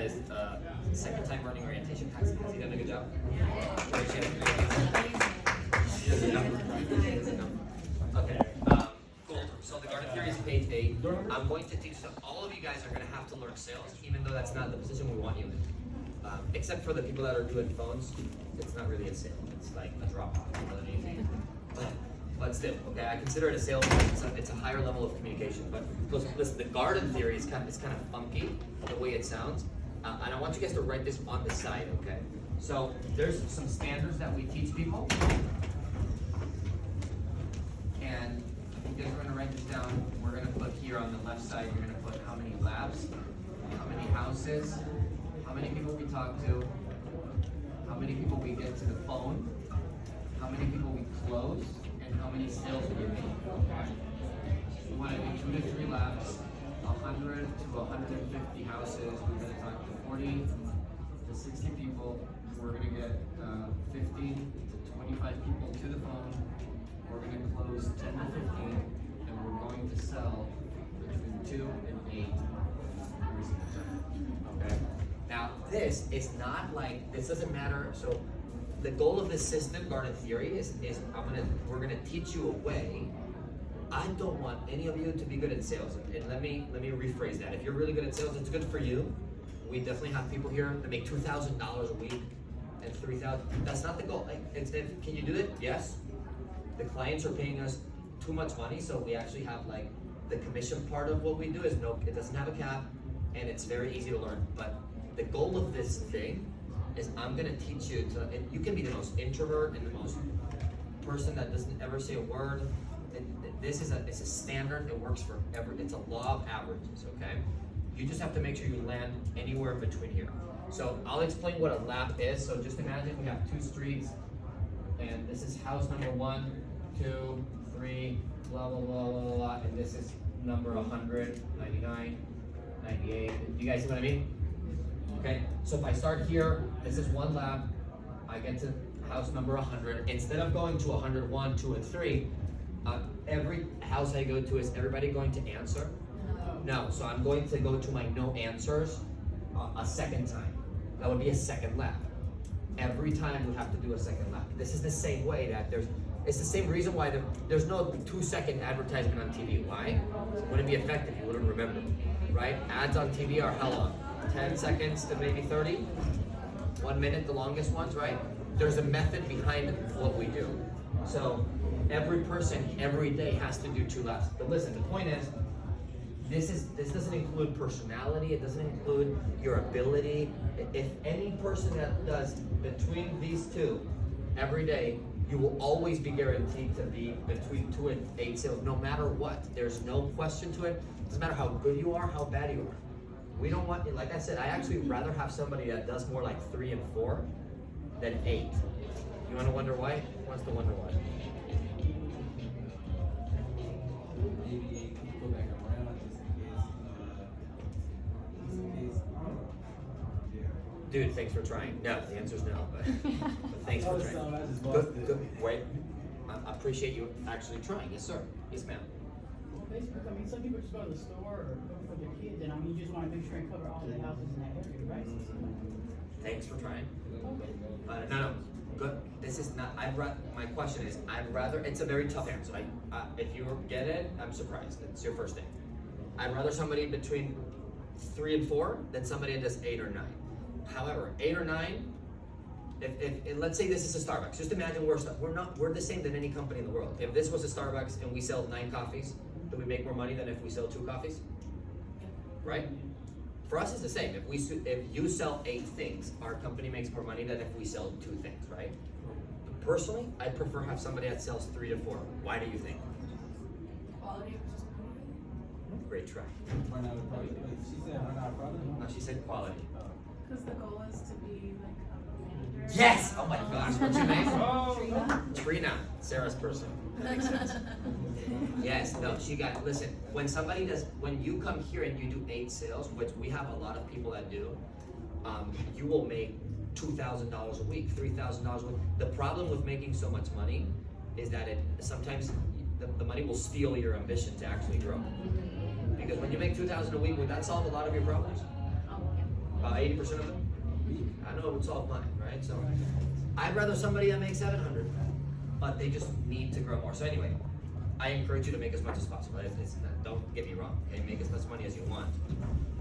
is second time running orientation. Has he done a good job? Okay. Cool. So the garden theory is page 8. I'm going to teach them. All of you guys are going to have to learn sales, even though that's not the position we want you in. Except for the people that are doing phones, it's not really a sale. It's like a drop off. But still, okay. I consider it a sales. It's a higher level of communication. But listen, the garden theory is kind of funky the way it sounds, and I want you guys to write this on the side, okay? So there's some standards that we teach people, and if you guys are going to write this down, we're going to put here on the left side. You're going to put how many labs, how many houses, how many people we talk to, how many people we get to the phone, how many people we close, and how many sales we make. We want to do 2 to 3 labs, 100 to 150 houses. We're going to talk to 40 to 60 people. We're going to get 50 to 25 people to the phone. We're going to close 10 to 15, and we're going to sell between 2 and 8 every single time. Okay. Now this is not like, this doesn't matter. So the goal of this system, garden theory, is we're gonna teach you a way. I don't want any of you to be good at sales. And let me rephrase that. If you're really good at sales, it's good for you. We definitely have people here that make $2,000 a week and $3,000. That's not the goal. Can you do it? Yes. The clients are paying us too much money, so we actually have like the commission part of what we do is it doesn't have a cap, and it's very easy to learn. But the goal of this thing is I'm gonna teach you to, and you can be the most introvert and the most person that doesn't ever say a word. It's a standard, it works for it's a law of averages, okay? You just have to make sure you land anywhere in between here. So I'll explain what a lap is. So just imagine we have 2 streets, and this is house number 1, 2, 3, blah, blah, blah, blah, blah, and this is number 100, 99, 98. You guys see what I mean? Okay, so if I start here, this is 1 lap, I get to house number 100. Instead of going to 101, 2, and 3, every house I go to, is everybody going to answer? No, so I'm going to go to my no answers a second time. That would be a second lap. Every time we have to do a second lap. This is the same way that it's the same reason why there's no 2-second advertisement on TV. Why? It wouldn't be effective, you wouldn't remember, right? Ads on TV are how long? 10 seconds to maybe 30, 1 minute, the longest ones, right? There's a method behind what we do. So every person, every day has to do 2 laps. But listen, the point is, this doesn't include personality, it doesn't include your ability. If any person that does between these 2 every day, you will always be guaranteed to be between 2 and 8 sales, no matter what. There's no question to it. Doesn't matter how good you are, how bad you are. We don't want, like I said, I actually rather have somebody that does more like 3 and 4 than 8. You want to wonder why? Who wants to wonder why? Maybe go back around just in case. Dude, thanks for trying. No, the answer's no, but thanks for trying. Good. Wait, I appreciate you actually trying. Yes, sir. Yes, ma'am. Well, basically, I mean, some people just go to the store or go for their kids, and I mean, you just want to make sure and cover all the houses in that area, right? Thanks for trying. Okay. No. Good. This is not. My question is, I'd rather. It's a very tough answer. If you get it, I'm surprised. It's your first thing. I'd rather somebody between 3 and 4 than somebody that does 8 or 9. However, 8 or 9. If let's say this is a Starbucks. Just imagine we're the same than any company in the world. If this was a Starbucks and we sell 9 coffees, do we make more money than if we sell 2 coffees? Right? For us, it's the same. If you sell 8 things, our company makes more money than if we sell 2 things, right? But personally, I prefer have somebody that sells 3 to 4. Why do you think? Quality versus quantity. Great try. Run out of product. She said run out of product. No, she said quality. Because the goal is to be like a manager. Yes! Oh my gosh, what's your name? Trina. Trina, Sarah's person. That makes sense. Yes, no, listen, when you come here and you do 8 sales, which we have a lot of people that do, you will make $2,000 a week, $3,000 a week. The problem with making so much money is that sometimes the money will steal your ambition to actually grow. Because when you make $2,000 a week, would that solve a lot of your problems? 80% of them? I know it would solve mine, right? So I'd rather somebody that makes 700, but they just need to grow more. So anyway, I encourage you to make as much as possible. Don't get me wrong, okay? Make as much money as you want.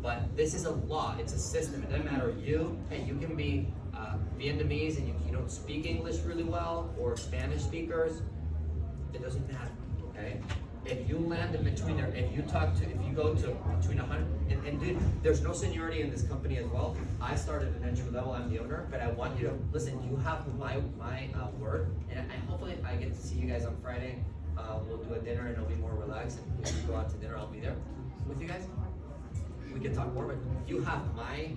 But this is a law, it's a system. It doesn't matter you can be Vietnamese and you don't speak English really well, or Spanish speakers, it doesn't matter, okay? If you land in between there, if you go to between 100, and dude, there's no seniority in this company as well. I started at entry level, I'm the owner, but I want you to, listen, you have my word, and hopefully I get to see you guys on Friday. We'll do a dinner and it'll be more relaxed, and if you go out to dinner, I'll be there with you guys. We can talk more, but you have my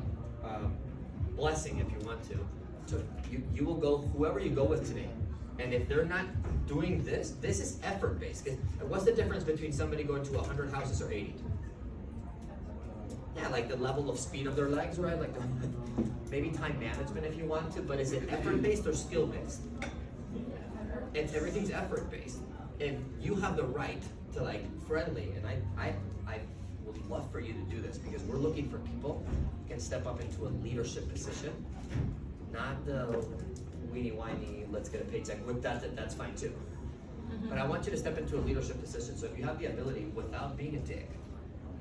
blessing if you want to. So you will go, whoever you go with today, and if they're not doing this is effort-based. What's the difference between somebody going to 100 houses or 80? Yeah, like the level of speed of their legs, right? Like maybe time management if you want to, but is it effort-based or skill-based? Everything's effort-based. And you have the right to like friendly, and I would love for you to do this, because we're looking for people who can step up into a leadership position, not the weenie whiny, let's get a paycheck. With that's fine too. But I want you to step into a leadership position. So if you have the ability, without being a dick,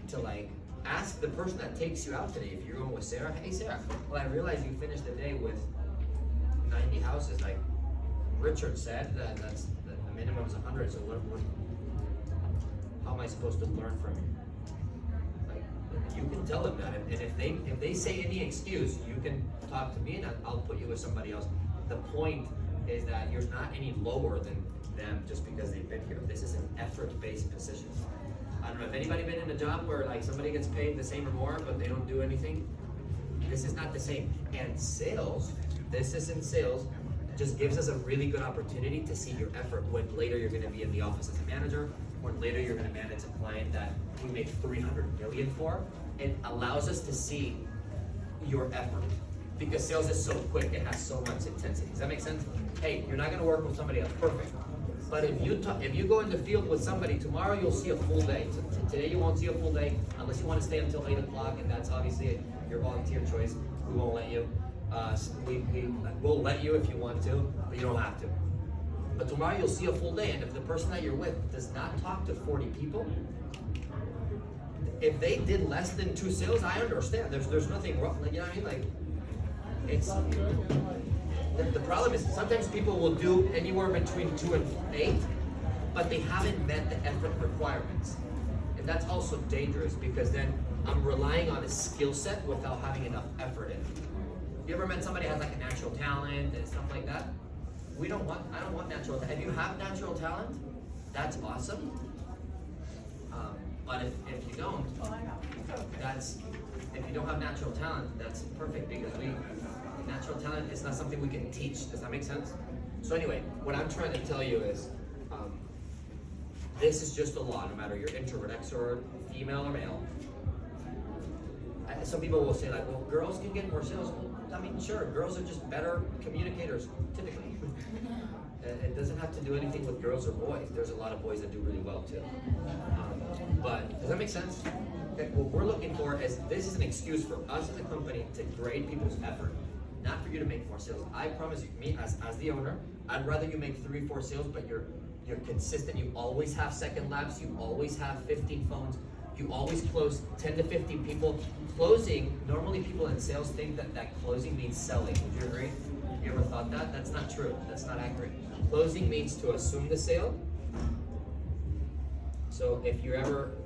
to like ask the person that takes you out today, if you're going with Sarah, hey Sarah, well I realize you finished the day with 90 houses, like Richard said, that's the minimum is 100, so how am I supposed to learn from you? Like, you can tell them that, and if they say any excuse, you can talk to me and I'll put you with somebody else. The point is that you're not any lower than them just because they've been here. This is an effort-based position. I don't know if anybody been in a job where like somebody gets paid the same or more, but they don't do anything. This is not the same. And sales, this is in sales, just gives us a really good opportunity to see your effort when later you're going to be in the office as a manager, when later you're going to manage a client that we make 300 million for. It allows us to see your effort, because sales is so quick, it has so much intensity. Does that make sense? Hey, you're not going to work with somebody that's perfect, but if you go in the field with somebody, tomorrow you'll see a full day. So today you won't see a full day unless you want to stay until 8 o'clock, and that's obviously your volunteer choice. We won't let you. We'll let you if you want to, but you don't have to. But tomorrow you'll see a full day, and if the person that you're with does not talk to 40 people, if they did less than 2 sales, I understand. There's nothing wrong. Like, you know what I mean? Like, it's the problem is sometimes people will do anywhere between 2 and 8, but they haven't met the effort requirements, and that's also dangerous, because then I'm relying on a skill set without having enough effort in it. You ever met somebody who has like a natural talent and stuff like that? I don't want natural talent. If you have natural talent, that's awesome. But if you don't, if you don't have natural talent, that's perfect, because natural talent is not something we can teach. Does that make sense? So anyway, what I'm trying to tell you is, this is just a law, no matter you're introvert, extrovert, female or male. Some people will say like, well, girls can get more sales. I mean, sure, girls are just better communicators, typically. It doesn't have to do anything with girls or boys. There's a lot of boys that do really well too. But does that make sense? Okay, what we're looking for is, this is an excuse for us as a company to grade people's effort, not for you to make more sales. I promise you, me as the owner, I'd rather you make 3 or 4 sales, but you're consistent. You always have second laps. You always have 15 phones. You always close 10 to 15 people. Closing, normally people in sales think that closing means selling. Would you agree? You ever thought that? That's not true. That's not accurate. Closing means to assume the sale. So if you ever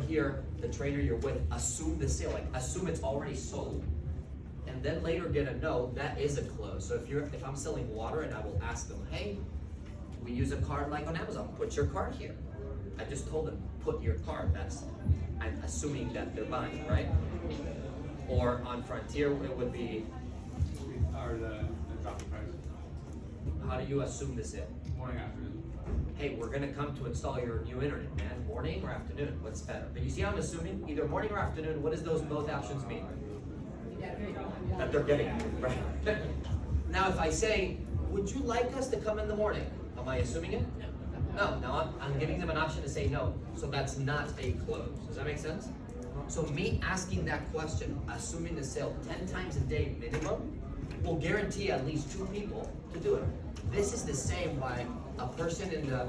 hear the trainer you're with assume the sale, like assume it's already sold, and then later get a no, that is a close. So if I'm selling water and I will ask them, hey, we use a card like on Amazon, put your card here. I just told them, put your card. I'm assuming that they're buying, right? Or on Frontier, it would be, Or the drop the price. how do you assume the sale? Morning, afternoon. Hey, we're gonna come to install your new internet, man. Morning or afternoon? What's better? But you see how I'm assuming either morning or afternoon. What does those both options mean? That they're getting it, right? Now, if I say, would you like us to come in the morning? Am I assuming it? No. Now I'm giving them an option to say no. So that's not a close. Does that make sense? So me asking that question, assuming the sale 10 times a day minimum, will guarantee at least 2 people to do it. This is the same why a person in the,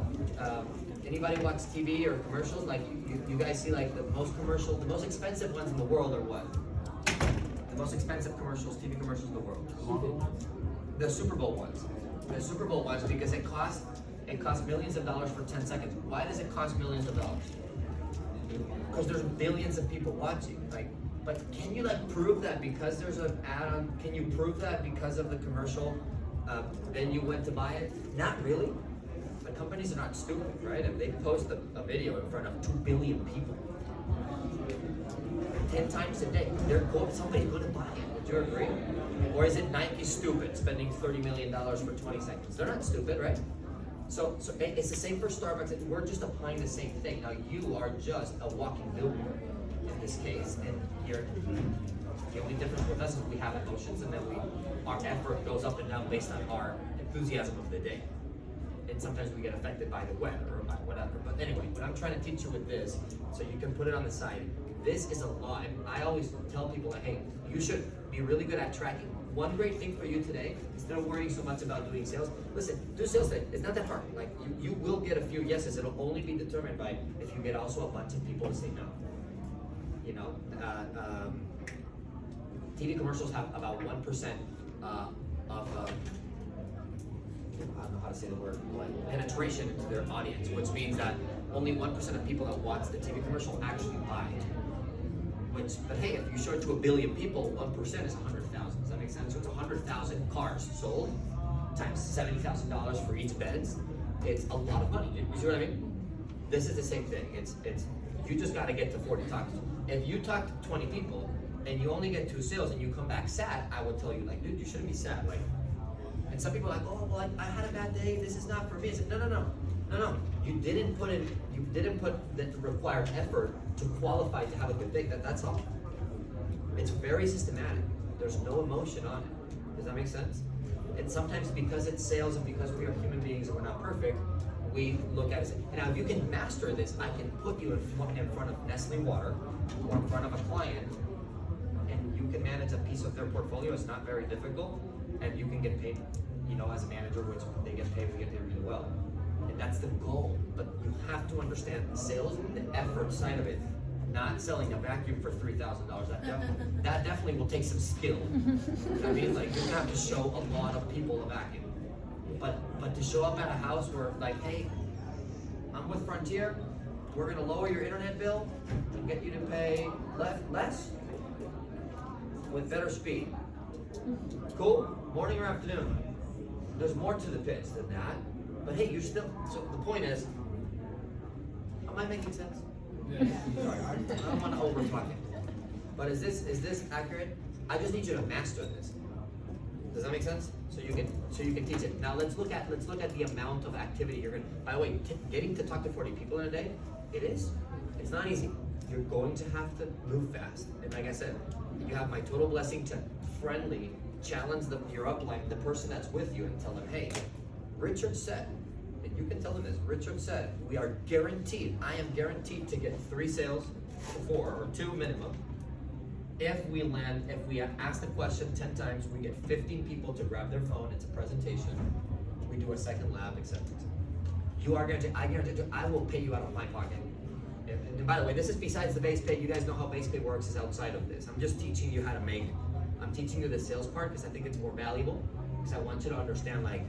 anybody watch TV or commercials? Like you guys see like the most expensive ones in the world are what? The most expensive commercials, TV commercials in the world. The Super Bowl ones. The Super Bowl ones because it costs millions of dollars for 10 seconds. Why does it cost millions of dollars? Because there's billions of people watching. Like, but can you like prove that because there's an ad on? Can you prove that because of the commercial? Then you went to buy it? Not really. But companies are not stupid, right? If they post a video in front of 2 billion people, 10 times a day, somebody's going to buy it. Would you agree? Or is it Nike stupid spending $30 million for 20 seconds? They're not stupid, right? So it's the same for Starbucks. We're just applying the same thing. Now you are just a walking billboard in this case, and the only difference with us is we have emotions, and then our effort goes up and down based on our enthusiasm of the day. And sometimes we get affected by the weather or by whatever. But anyway, what I'm trying to teach you with this, so you can put it on the side. This is a law. And I always tell people, like, hey, you should be really good at tracking. One great thing for you today, instead of worrying so much about doing sales, listen, do sales today. It's not that hard. Like you will get a few yeses. It'll only be determined by if you get also a bunch of people to say no. You know, TV commercials have about 1% of I don't know how to say the word, like penetration into their audience, which means that only 1% of people that watch the TV commercial actually buy it. But hey, if you show it to 1 billion people, 1% is 100,000. Does that make sense? So it's 100,000 cars sold times $70,000 for each Benz. It's a lot of money. You see what I mean? This is the same thing. It's you just got to get to 40 talks. If you talk to 20 people and you only get 2 sales and you come back sad, I would tell you like, dude, you shouldn't be sad. Like, and some people are like, oh, well, I had a bad day. This is not for me. I said, no. You didn't put the required effort to qualify to have a good day. That's all. It's very systematic. There's no emotion on it. Does that make sense? And sometimes because it's sales and because we are human beings and we're not perfect, we look at it and say, now if you can master this, I can put you in front of Nestle Water or in front of a client, and you can manage a piece of their portfolio. It's not very difficult, and you can get paid, you know, as a manager, which they get paid, we get paid really well. And that's the goal. But you have to understand sales, the effort side of it. Not selling a vacuum for $3,000. That definitely will take some skill. I mean, like you're gonna have to show a lot of people a vacuum. But to show up at a house where like, hey, I'm with Frontier, we're gonna lower your internet bill and get you to pay less with better speed. Cool? Morning or afternoon? There's more to the pitch than that. But hey, you're still, so the point is, am I making sense? Sorry, I don't want to over talk it. But is this accurate? I just need you to master this. Does that make sense? So you can teach it. Now let's look at the amount of activity you're gonna. By the way, getting to talk to 40 people in a day, it's not easy. You're going to have to move fast. And like I said, you have my total blessing to friendly challenge your upline, the person that's with you, and tell them, hey, Richard said. You can tell them this. Richard said, we are guaranteed, I am guaranteed to get 3 sales, 4 or 2 minimum. If we ask the question 10 times, we get 15 people to grab their phone, it's a presentation, we do a second lab acceptance. You are guaranteed, I will pay you out of my pocket. And by the way, this is besides the base pay. You guys know how base pay works is outside of this. I'm just teaching you how to make, I'm teaching you the sales part because I think it's more valuable, because I want you to understand like,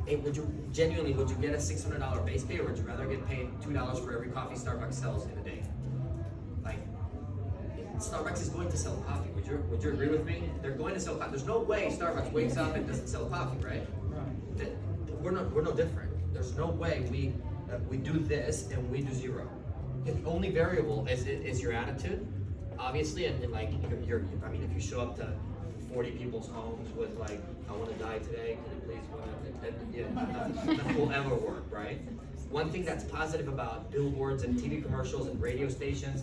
hey, would you get a $600 base pay, or would you rather get paid $2 for every coffee Starbucks sells in a day? Like, Starbucks is going to sell coffee. Would you agree with me? They're going to sell coffee. There's no way Starbucks wakes up and doesn't sell coffee, right? We're no different. There's no way we do this and we do 0. The only variable is your attitude, obviously, and like I mean, if you show up to 40 people's homes with like, I want to die today, can you please, nothing will ever work, right? One thing that's positive about billboards and TV commercials and radio stations,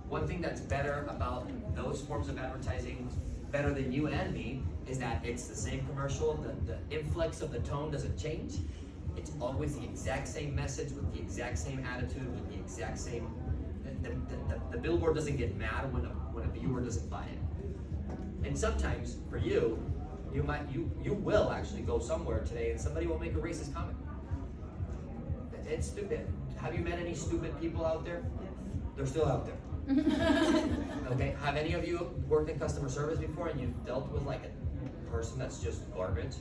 one thing that's better about those forms of advertising, better than you and me, is that it's the same commercial, the influx of the tone doesn't change. It's always the exact same message with the exact same attitude, with the exact same, the billboard doesn't get mad when a viewer doesn't buy it. And sometimes for you will actually go somewhere today and somebody will make a racist comment. It's stupid. Have you met any stupid people out there? They're still out there. Okay. Have any of you worked in customer service before and you've dealt with like a person that's just garbage?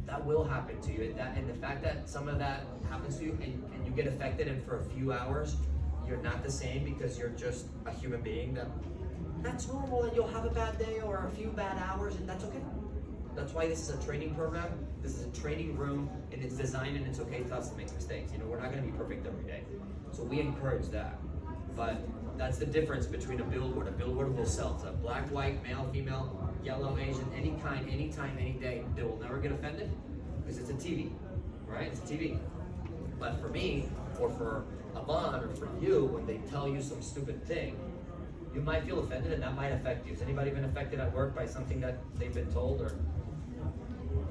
That will happen to you. And the fact that some of that happens to you and you get affected, and for a few hours you're not the same because you're just a human being, that's normal, and you'll have a bad day or a few bad hours, and that's okay. That's why this is a training program. This is a training room, and it's designed, and it's okay to us to make mistakes. You know, we're not going to be perfect every day. So we encourage that. But that's the difference between a billboard. A billboard will sell to black, white, male, female, yellow, Asian, any kind, anytime, any day. They will never get offended because it's a TV, right? It's a TV. But for me, or for Aman, or for you, when they tell you some stupid thing, you might feel offended, and that might affect you. Has anybody been affected at work by something that they've been told?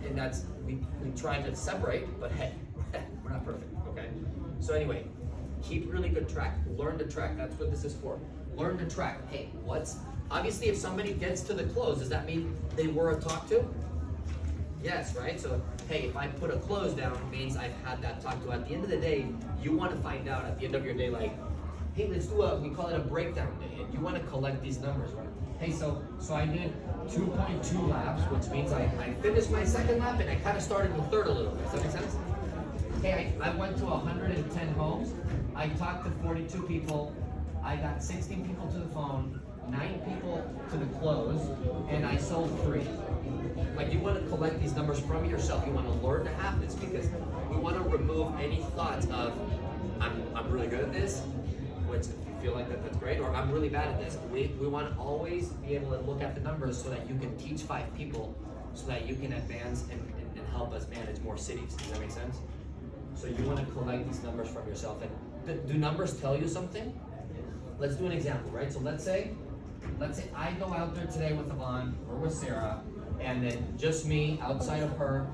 And that's, we try to separate, but hey, we're not perfect, okay? So anyway, keep really good track. Learn to track. That's what this is for. Learn to track. Hey, obviously if somebody gets to the close, does that mean they were a talk to? Yes, right? So, hey, if I put a close down, it means I've had that talk to. At the end of the day, you want to find out at the end of your day, like, hey, let's do we call it a breakdown day, and you want to collect these numbers, right? Hey, so I did 2.2 laps, which means I finished my second lap, and I kind of started the third a little bit. Does that make sense? Hey, I went to 110 homes. I talked to 42 people. I got 16 people to the phone, 9 people to the close, and I sold 3. Like, you want to collect these numbers from yourself. You want to learn to have this, because we want to remove any thoughts of, I'm really good at this, which if you feel like that's great, or I'm really bad at this. We want to always be able to look at the numbers so that you can teach 5 people, so that you can advance and help us manage more cities. Does that make sense? So you want to collect these numbers from yourself. And do numbers tell you something? Let's do an example, right? So let's say I go out there today with Yvonne or with Sarah, and then just me, outside of her,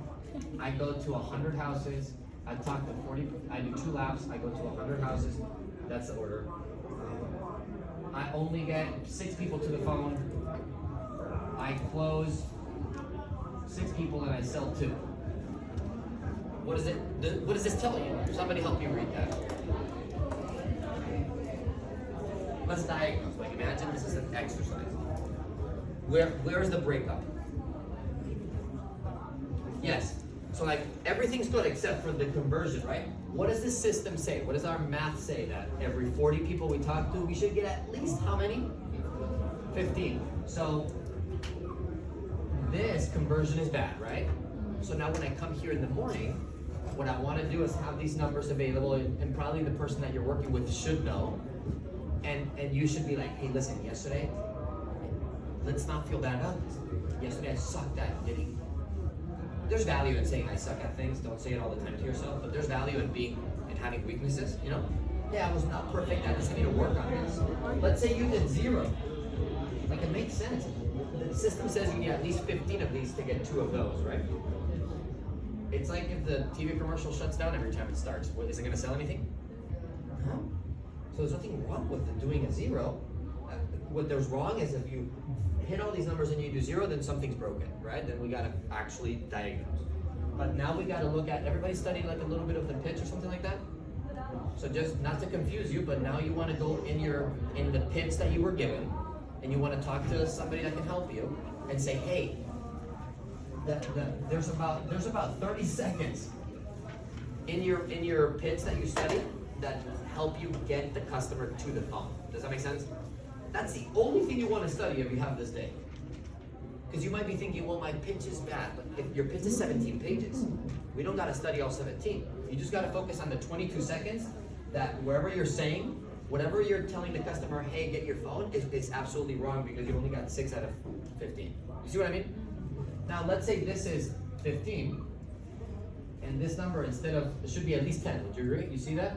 I go to 100 houses, I talk to 40, I do 2 laps, I go to 100 houses, that's the order. I only get 6 people to the phone, I close 6 people, and I sell 2. What does this tell you? Somebody help me read that. Let's diagnose. Like, imagine this is an exercise. Where's the breakup? Yes. So like, everything's good except for the conversion, right? What does this system say? What does our math say? That every 40 people we talk to, we should get at least how many? 15. So this conversion is bad, right? So now when I come here in the morning, what I want to do is have these numbers available, and probably the person that you're working with should know. And you should be like, hey, listen, yesterday, let's not feel bad about this. Yesterday I sucked at getting. There's value in saying I suck at things. Don't say it all the time to yourself, but there's value in having weaknesses, you know? Yeah, I was not perfect at this. I need to work on this. Let's say you did 0. Like, it makes sense. The system says you need at least 15 of these to get 2 of those, right? It's like if the TV commercial shuts down every time it starts. Is it going to sell anything? No. So there's nothing wrong with doing a 0. What there's wrong is if you hit all these numbers and you do 0, then something's broken, right? Then we got to actually diagnose. But now we got to look at, everybody studied like a little bit of the pitch or something like that? So just not to confuse you, but now you want to go in the pitch that you were given, and you want to talk to somebody that can help you and say, hey, there's about 30 seconds in your pitch that you studied that help you get the customer to the phone. Does that make sense? That's the only thing you want to study if you have this day. Because you might be thinking, well, my pitch is bad, but if your pitch is 17 pages, we don't got to study all 17. You just got to focus on the 22 seconds that wherever you're saying, whatever you're telling the customer, hey, get your phone, it's absolutely wrong because you only got 6 out of 15. You see what I mean? Now, let's say this is 15, and this number it should be at least 10. Would you agree? You see that?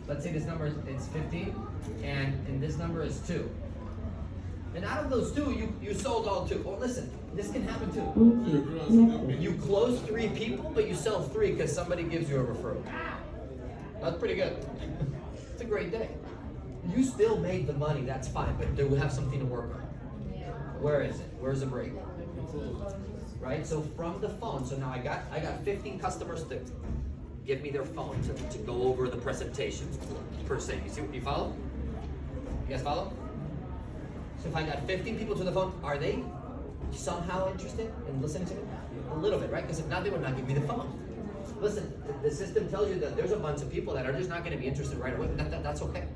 Let's say this number is 15, and this number is 2. And out of those 2, you sold all 2. Well, listen, this can happen too. You close 3 people, but you sell 3 because somebody gives you a referral. That's pretty good. It's a great day. You still made the money, that's fine, but do we have something to work on? Where is it? Where's the break? Right? So from the phone, so now I got 15 customers that give me their phone to go over the presentation per se. You follow? You guys follow? So if I got 15 people to the phone, are they somehow interested in listening to me? A little bit, right? Because if not, they would not give me the phone. Listen, the system tells you that there's a bunch of people that are just not going to be interested right away, but that's okay.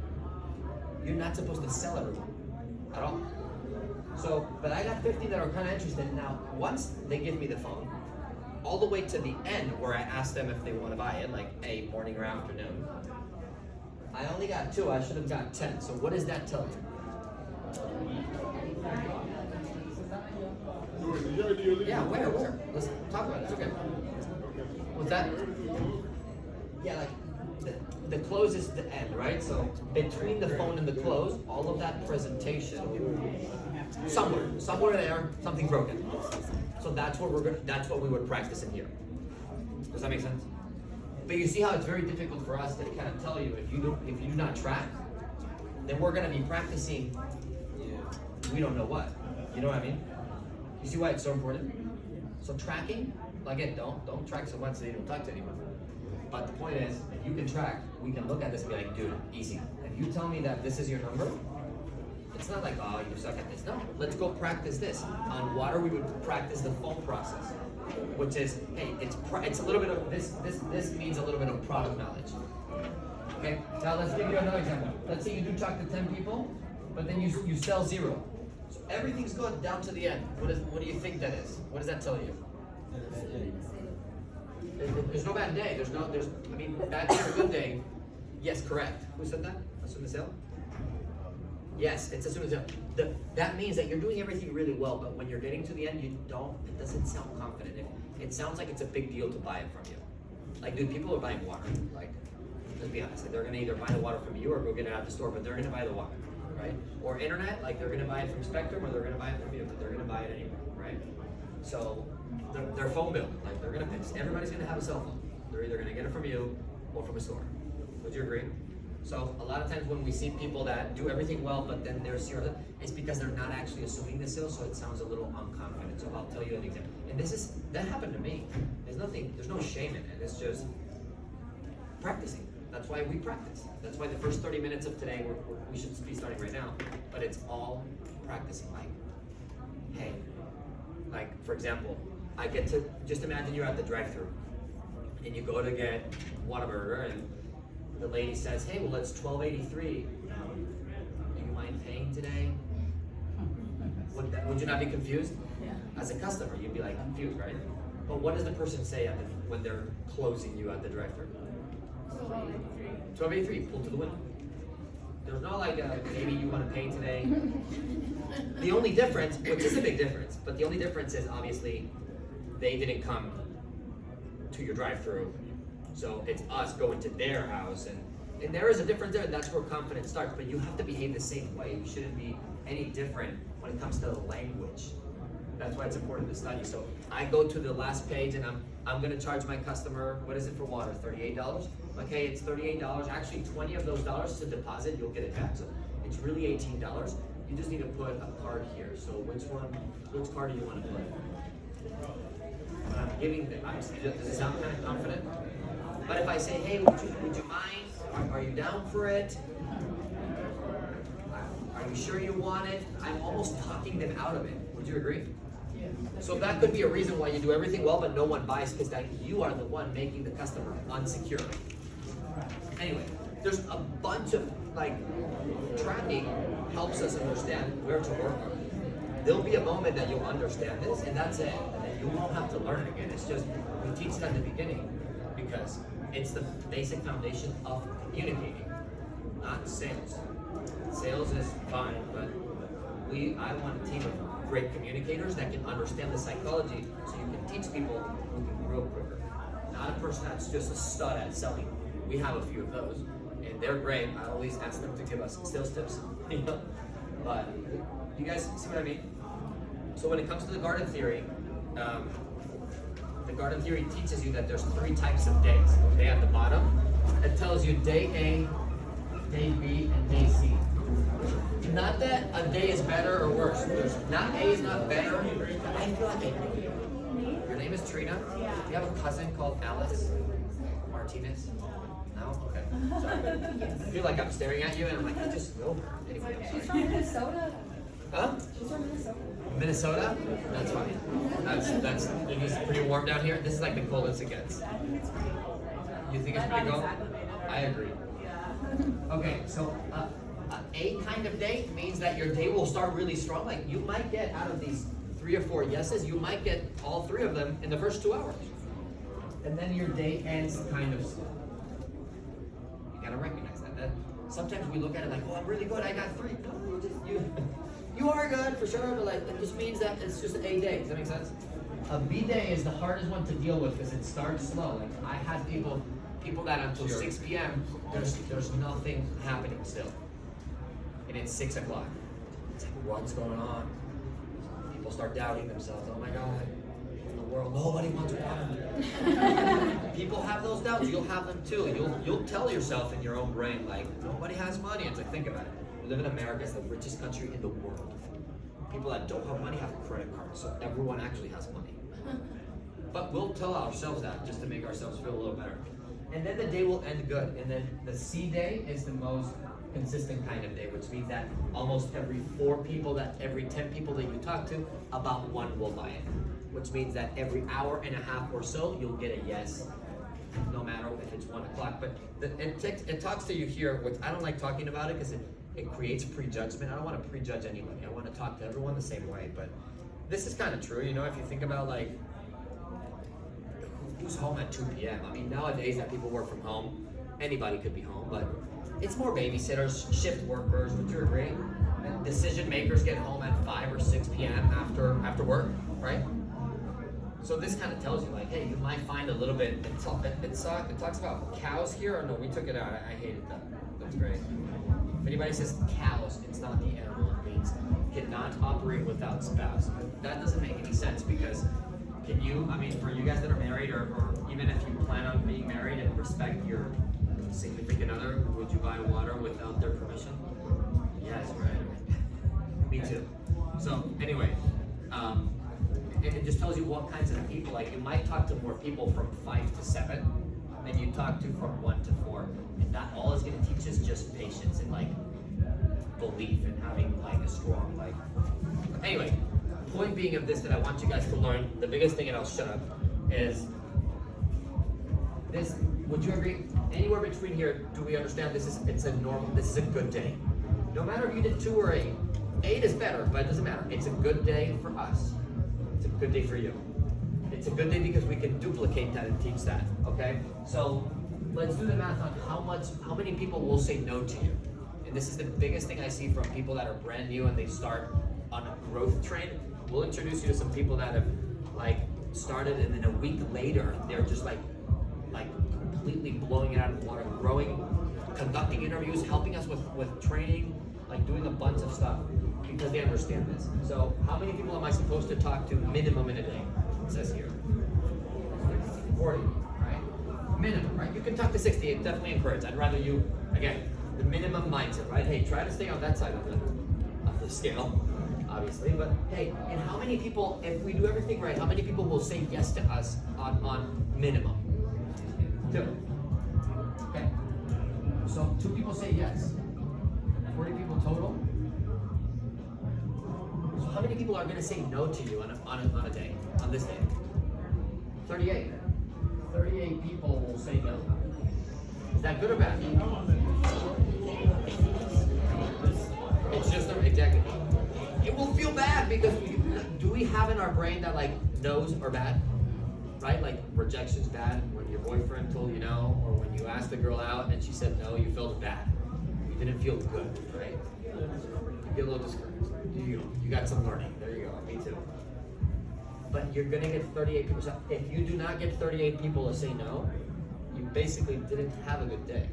You're not supposed to sell everyone at all. So, but I got 50 that are kind of interested. Now, once they give me the phone, all the way to the end where I ask them if they want to buy it, like a morning or afternoon, I only got 2. I should have got 10. So what does that tell you? Yeah, where? Let's talk about it. It's okay. What's that? Yeah, like the close is the end, right? So between the phone and the close, all of that presentation, somewhere there, something's broken. So that's what we would practice in here. Does that make sense? But you see how it's very difficult for us to kind of tell you if you do not track, then we're gonna be practicing. We don't know what. You know what I mean? You see why it's so important? So tracking, again, don't track so much that you don't talk to anyone. But the point is, if you can track, we can look at this and be like, dude, easy. If you tell me that this is your number, it's not like, oh, you suck at this. No, let's go practice this. On water, we would practice the phone process, which is, hey, it's a little bit of this means a little bit of product knowledge. Okay. Now let's give you another example. Let's say you do talk to 10 people, but then you sell 0. So everything's going down to the end. What do you think that is? What does that tell you? There's no bad day. Bad day or good day. Yes, correct. Who said that? As soon as sale? Yes, it's as soon as sale. That means that you're doing everything really well, but when you're getting to the end, it doesn't sound confident. It sounds like it's a big deal to buy it from you. Like, dude, people are buying water. Like, let's be honest. Like, they're gonna either buy the water from you or go get it out of the store, but they're gonna buy the water, right? Or internet, like they're gonna buy it from Spectrum or they're gonna buy it from you, but they're gonna buy it anyway, right? So their phone bill, like they're gonna fix. Everybody's gonna have a cell phone. They're either gonna get it from you or from a store. Would you agree? So a lot of times when we see people that do everything well, but then they're 0, it's because they're not actually assuming the sale, so it sounds a little unconfident. So I'll tell you an example. And that happened to me. There's no shame in it. It's just practicing. That's why we practice. That's why the first 30 minutes of today, we should be starting right now, but it's all practicing. Like, hey, like for example, I get to, just imagine you're at the drive-thru and you go to get Whataburger and the lady says, hey, well, it's $12.83. Do you mind paying today? Would you not be confused? Yeah. As a customer, you'd be like confused, right? But what does the person say when they're closing you at the drive-thru? $12.83, pull to the window. There's no like, maybe you want to pay today. The only difference, which is a big difference, but the only difference is obviously they didn't come to your drive-thru, so it's us going to their house, and there is a difference there, and that's where confidence starts. But you have to behave the same way. You shouldn't be any different when it comes to the language. That's why it's important to study. So I go to the last page and I'm gonna charge my customer, what is it for water, $38? Okay, it's $38. Actually, 20 of those dollars to deposit, you'll get it back. So it's really $18. You just need to put a card here. So which card do you want to put? When I'm giving them, does it sound kind of confident? But if I say, hey, would you mind? Are you down for it? Are you sure you want it? I'm almost talking them out of it. Would you agree? So that could be a reason why you do everything well, but no one buys, because that you are the one making the customer unsecure. Anyway, there's a bunch of tracking helps us understand where to work on. There'll be a moment that you'll understand this, and that's it. And then you won't have to learn it again. It's just we teach it at the beginning because it's the basic foundation of communicating, not sales. Sales is fine, but I want a team of great communicators that can understand the psychology so you can teach people who can grow quicker. Not a person that's just a stud at selling. We have a few of those, and they're great. I always ask them to give us sales tips. But you guys see what I mean? So when it comes to the garden theory, the garden theory teaches you that there's 3 types of days. Okay, at the bottom, it tells you day A, day B, and day C. Not that a day is better or worse. Not A is not better. I feel like I know you. Your name is Trina? Yeah. Do you have a cousin called Alice Martinez? No? Okay. Sorry. I feel like I'm staring at you and I'm like, I just know her. Anyway, I'm She's sorry. from Minnesota. Huh? She's from Minnesota. Minnesota? That's funny. That's it is pretty warm down here. This is like the coldest it gets. I think it's pretty cold right now. You think it's But pretty not cold? exactly made of I agree. Yeah. Okay, so a kind of day means that your day will start really strong. Like you might get out of these 3 or 4 yeses, you might get all 3 of them in the first 2 hours. And then your day ends kind of slow. You gotta recognize that. Sometimes we look at it like, oh, I'm really good, I got 3. No, you are good for sure, but like it just means that it's just a day. Does that make sense? A B day is the hardest one to deal with because it starts slow. Like I had people that until 6 p.m. there's nothing happening still. And it's 6 o'clock. It's like, what's going on? People start doubting themselves. Oh my God, in the world, nobody wants water. People have those doubts. You'll have them too. You'll tell yourself in your own brain, like, nobody has money. It's like, think about it. We live in America. It's the richest country in the world. People that don't have money have credit cards, so everyone actually has money. But we'll tell ourselves that just to make ourselves feel a little better. And then the day will end good. And then the C day is the most consistent kind of day, which means that almost every 10 people that you talk to, about 1 will buy it. Which means that every hour and a half or so, you'll get a yes, no matter if it's 1 o'clock. But it talks to you here, which I don't like talking about it because it creates prejudgment. I don't want to prejudge anybody. I want to talk to everyone the same way. But this is kind of true, you know, if you think about like, who's home at 2 p.m.? I mean, nowadays that people work from home, anybody could be home, but it's more babysitters, shift workers, would you agree? And decision makers get home at 5 or 6 p.m. after work, right? So this kind of tells you like, hey, you might find a little bit, it talks about cows here, or no, we took it out, I hated that, that's great. If anybody says cows, it's not the animal, it means cannot operate without spouse. That doesn't make any sense because for you guys that are married or even if you plan on being married and respect your significant other, would you buy water without their permission? Yes, right. Me too. So anyway, it just tells you what kinds of people, like you might talk to more people from 5 to 7 than you talk to from 1 to 4. And that all is gonna teach us just patience and like belief and having like a strong like. Anyway, point being of this that I want you guys to learn, the biggest thing, and I'll shut up, is this. Would you agree? Anywhere between here, do we understand this is a good day? No matter if you did 2 or 8. 8 is better, but it doesn't matter. It's a good day for us. It's a good day for you. It's a good day because we can duplicate that and teach that, okay? So let's do the math on how many people will say no to you. And this is the biggest thing I see from people that are brand new and they start on a growth train. We'll introduce you to some people that have like started and then a week later, they're just like completely blowing it out of the water, growing, conducting interviews, helping us with training, like doing a bunch of stuff because they understand this. So how many people am I supposed to talk to minimum in a day? It says here. 40, right? Minimum, right? You can talk to 60, it's definitely encouraged. I'd rather you, again, the minimum mindset, right? Hey, try to stay on that side of the scale, obviously, but hey, and how many people, if we do everything right, how many people will say yes to us on minimum? 2. Okay. So 2 people say yes. 40 people total. So how many people are going to say no to you on a day, on this day? 38. 38 people will say no. Is that good or bad? It's just exactly. It will feel bad because do we have in our brain that like no's are bad? Right? Like rejection's bad when your boyfriend told you no, or when you asked the girl out and she said no, you felt bad. You didn't feel good, right? You get a little discouraged. You got some learning. There you go. Me too. But you're gonna get 38 people. So if you do not get 38 people to say no, you basically didn't have a good day.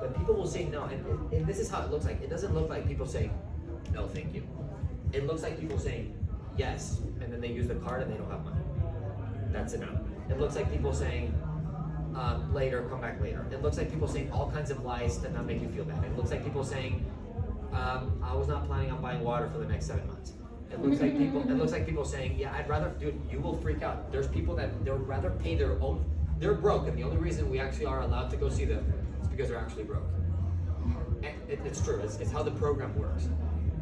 But people will say no, and this is how it looks like. It doesn't look like people saying no, thank you. It looks like people saying yes, and then they use the card and they don't have money. That's a no. It looks like people saying later, come back later. It looks like people saying all kinds of lies to not make you feel bad. It looks like people saying, I was not planning on buying water for the next 7 months. It looks like people saying, yeah, I'd rather, dude, you will freak out. There's people that they'd rather pay their own, they're broke, and the only reason we actually are allowed to go see them is because they're actually broke. And it's true, it's how the program works.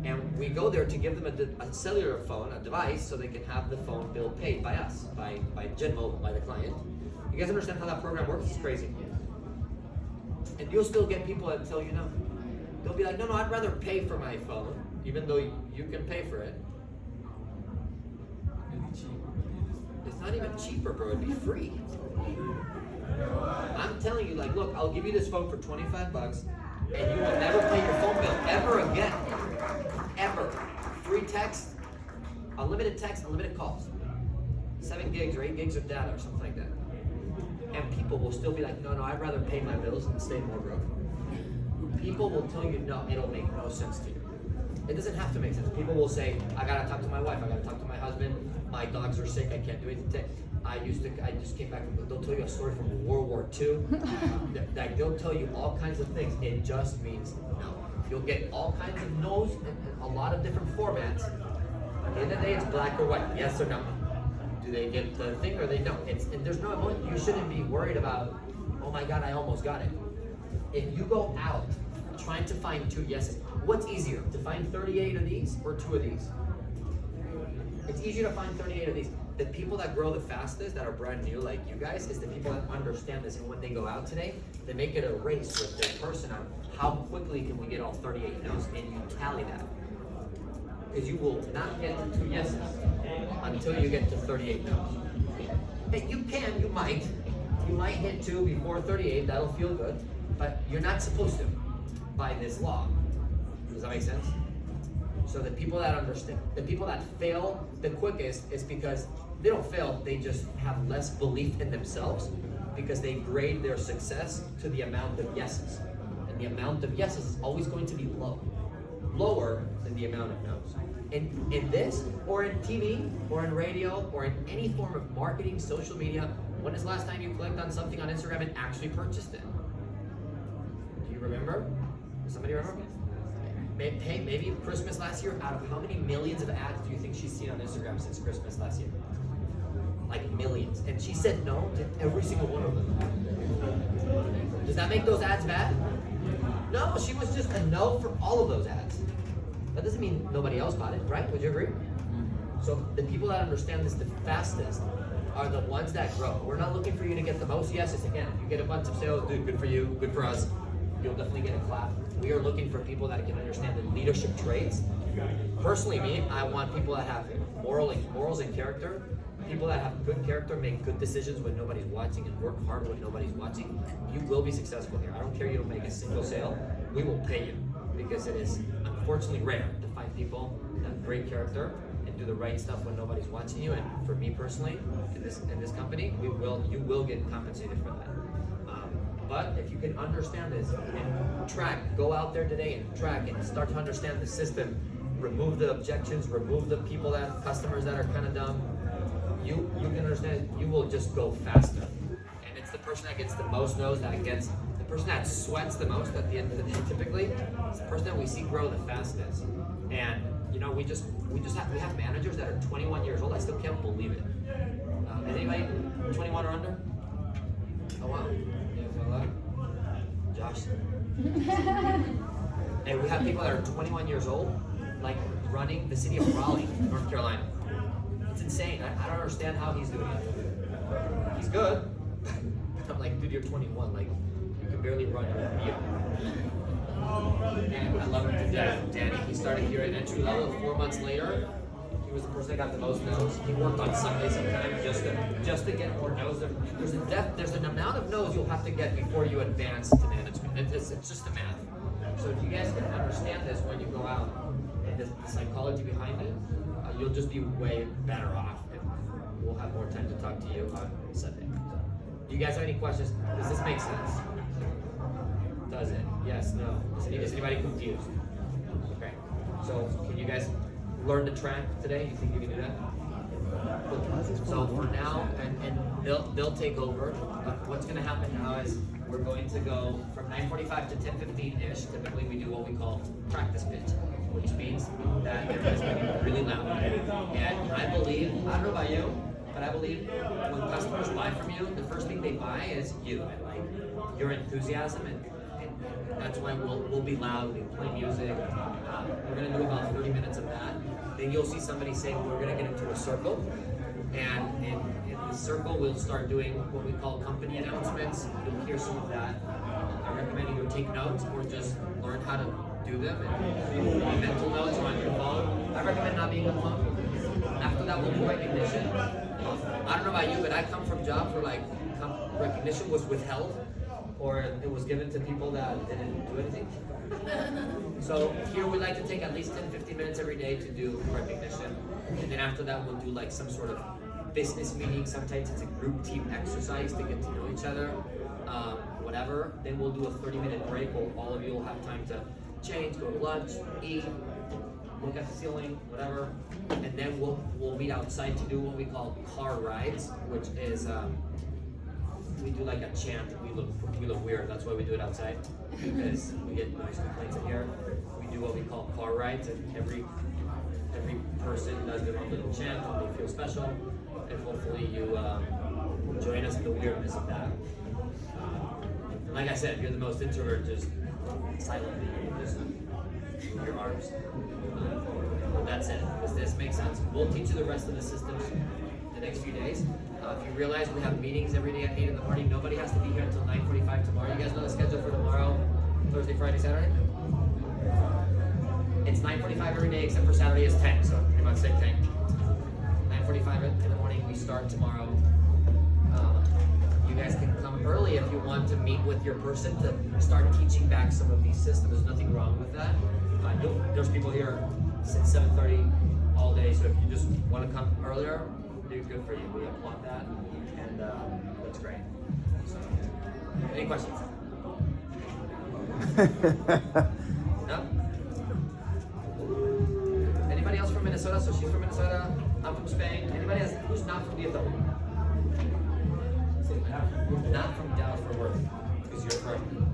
And we go there to give them a cellular phone, a device, so they can have the phone bill paid by us, by Genmo, by the client. You guys understand how that program works? It's crazy. And you'll still get people that tell you no. They'll be like, no, I'd rather pay for my phone, even though you can pay for it. It's not even cheaper, bro, it'd be free. I'm telling you, like, look, I'll give you this phone for 25 bucks, and you will never pay your phone bill ever again. Ever. Free text, unlimited calls. 7 gigs or 8 gigs of data or something like that. And people will still be like, no, I'd rather pay my bills and stay more broke. People will tell you, no, it'll make no sense to you. It doesn't have to make sense. People will say, I gotta talk to my wife, I gotta talk to my husband, my dogs are sick, I can't do anything. I just came back from, they'll tell you a story from World War II. That they'll tell you all kinds of things. It just means no. You'll get all kinds of no's and a lot of different formats. At the end of the day, it's black or white, yes or no. Do they get the thing or they don't? And there's no, you shouldn't be worried about, oh my God, I almost got it. If you go out trying to find 2 yeses, what's easier, to find 38 of these or 2 of these? It's easier to find 38 of these. The people that grow the fastest, that are brand new like you guys, is the people that understand this. And when they go out today, they make it a race with their person on how quickly can we get all 38 no's, and you tally that. Because you will not get to 2 yeses until you get to 38 no's. Hey, you might hit 2 before 38, that'll feel good, but you're not supposed to by this law. Does that make sense? So the people that understand, the people that fail the quickest is because they don't fail, they just have less belief in themselves because they grade their success to the amount of yeses. And the amount of yeses is always going to be lower than the amount of no's. In this, or in TV, or in radio, or in any form of marketing, social media, when is the last time you clicked on something on Instagram and actually purchased it? Do you remember? Does somebody remember? Hey, maybe Christmas last year, out of how many millions of ads do you think she's seen on Instagram since Christmas last year? Like millions. And she said no to every single one of them. Does that make those ads bad? No, she was just a no for all of those ads. That doesn't mean nobody else bought it, right? Would you agree? So the people that understand this the fastest are the ones that grow. We're not looking for you to get the most yeses. Again, if you get a bunch of sales, dude, good for you, good for us. You'll definitely get a clap. We are looking for people that can understand the leadership traits. Personally, me, I want people that have morals and character. People that have good character, make good decisions when nobody's watching, and work hard when nobody's watching. You will be successful here. I don't care you don't make a single sale. We will pay you because it is unfortunately rare to find people that have great character and do the right stuff when nobody's watching you. And for me personally, in this company, you will get compensated for that. But if you can understand this and track, go out there today and track and start to understand the system, remove the objections, remove the customers that are kind of dumb, you can understand it, you will just go faster. And it's the person that gets the most no's the person that sweats the most at the end of the day typically, is the person that we see grow the fastest. And you know, we have managers that are 21 years old. I still can't believe it. Anybody 21 or under? Oh wow. Josh. And we have people that are 21 years old, like running the city of Raleigh, North Carolina. It's insane. I don't understand how he's doing it. He's good. I'm like, dude, you're 21. Like, you can barely run your vehicle. And I love him to death. Danny, he started here at entry level. 4 months later, he was the person that got the most no's. He worked on Sunday sometimes just to get more no's. There's an amount of no's you'll have to get before you advance to management. It's just the math. So if you guys can understand this when you go out and the psychology behind it, you'll just be way better off. And we'll have more time to talk to you on Sunday. Do you guys have any questions? Does this make sense? Does it? Yes, no. Is anybody confused? Okay. So can you guys learn to track today? You think you can do that? So for now, and they'll take over. What's gonna happen now is we're going to go from 9:45 to 10:15-ish. Typically, we do what we call practice pitch, which means that everybody's gonna be really loud. And I believe, I don't know about you, but I believe when customers buy from you, the first thing they buy is you, and like your enthusiasm, and that's why we'll be loud, we'll play music. We're gonna do about 30 minutes of that. Then you'll see somebody say we're gonna get into a circle, and in the circle we'll start doing what we call company announcements. You'll hear some of that. I recommend either take notes or just learn how to do them and mental notes or on your phone. I recommend not being on the phone. After that, we'll do recognition. I don't know about you, but I come from jobs where like recognition was withheld, or it was given to people that didn't do anything. So here we like to take at least 10-15 minutes every day to do recognition. And then after that, we'll do like some sort of business meeting. Sometimes it's a group team exercise to get to know each other, whatever. Then we'll do a 30-minute break where all of you will have time to change, go to lunch, eat, look at the ceiling, whatever. And then we'll meet outside to do what we call car rides, which is we do like a chant. We look weird. That's why we do it outside, because we get noise complaints in here. We do what we call car rides, and every person does their own little chant, and they feel special. And hopefully you join us in the weirdness of that. And like I said, if you're the most introvert, just silently, just move your arms. But that's it. Does this make sense? We'll teach you the rest of the systems the next few days. If you realize we have meetings every day at 8 in the morning, nobody has to be here until 9:45 tomorrow. You guys know the schedule for tomorrow, Thursday, Friday, Saturday? It's 9:45 every day except for Saturday is 10, so pretty much same thing. 9:45 in the morning, we start tomorrow. You guys can come early if you want to meet with your person to start teaching back some of these systems. There's nothing wrong with that. There's people here since 7:30 all day, so if you just want to come earlier, good for you. We applaud that, and that's great. So, any questions? No? Anybody else from Minnesota? So she's from Minnesota. I'm from Spain. Anybody else who's not from DFW? Not from Dallas for work, because you're from